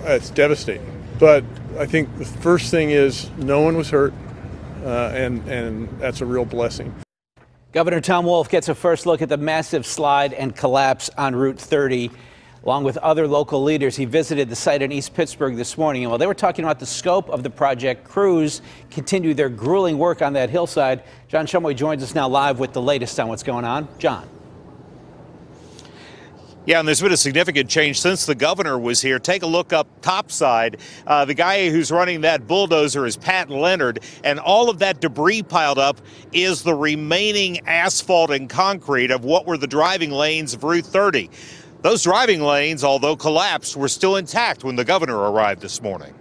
It's devastating, but I think the first thing is no one was hurt, and that's a real blessing. Governor Tom Wolf gets a first look at the massive slide and collapse on Route 30. Along with other local leaders, he visited the site in East Pittsburgh this morning. And while they were talking about the scope of the project, crews continue their grueling work on that hillside. John Shumway joins us now live with the latest on what's going on. John. Yeah, and there's been a significant change since the governor was here. Take a look up topside. The guy who's running that bulldozer is Pat Leonard, and all of that debris piled up is the remaining asphalt and concrete of what were the driving lanes of Route 30. Those driving lanes, although collapsed, were still intact when the governor arrived this morning.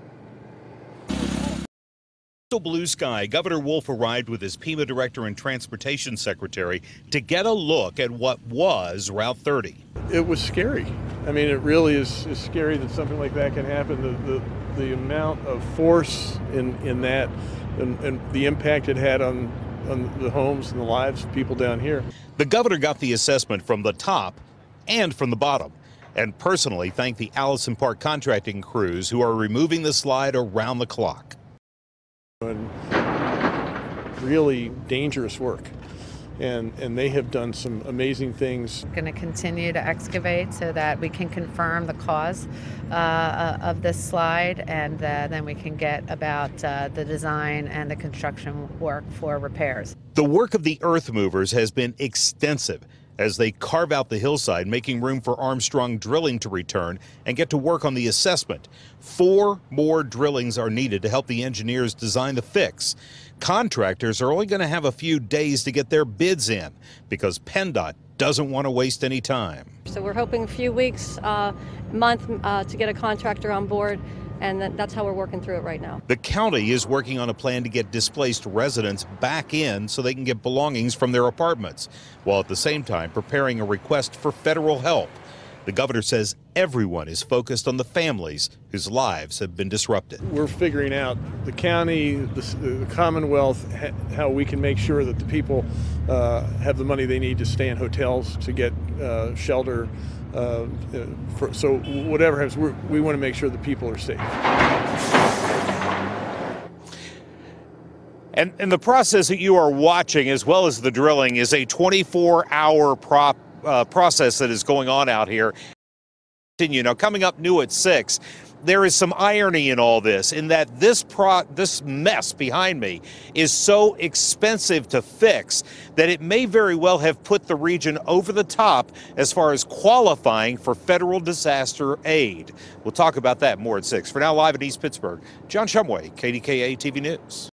Blue sky, Governor Wolf arrived with his PEMA director and transportation secretary to get a look at what was Route 30. It was scary. I mean, it really is scary that something like that can happen. The amount of force in that and the impact it had on the homes and the lives of people down here. The governor got the assessment from the top and from the bottom, and personally thanked the Allison Park contracting crews who are removing the slide around the clock. And really dangerous work, and they have done some amazing things. We're going to continue to excavate so that we can confirm the cause of this slide, and then we can get about the design and the construction work for repairs. The work of the earth movers has been extensive as they carve out the hillside, making room for Armstrong Drilling to return and get to work on the assessment. 4 more drillings are needed to help the engineers design the fix. Contractors are only going to have a few days to get their bids in because PennDOT doesn't want to waste any time. So we're hoping a few weeks, month to get a contractor on board, and that's how we're working through it right now. The county is working on a plan to get displaced residents back in so they can get belongings from their apartments, while at the same time preparing a request for federal help. The governor says everyone is focused on the families whose lives have been disrupted. We're figuring out, the county, the Commonwealth, how we can make sure that the people have the money they need to stay in hotels, to get shelter. So whatever happens, we want to make sure the people are safe. And the process that you are watching, as well as the drilling, is a 24-hour process that is going on out here. Now, coming up new at 6, there is some irony in all this, in that this mess behind me is so expensive to fix that it may very well have put the region over the top as far as qualifying for federal disaster aid. We'll talk about that more at 6. For now, live in East Pittsburgh, John Shumway, KDKA-TV News.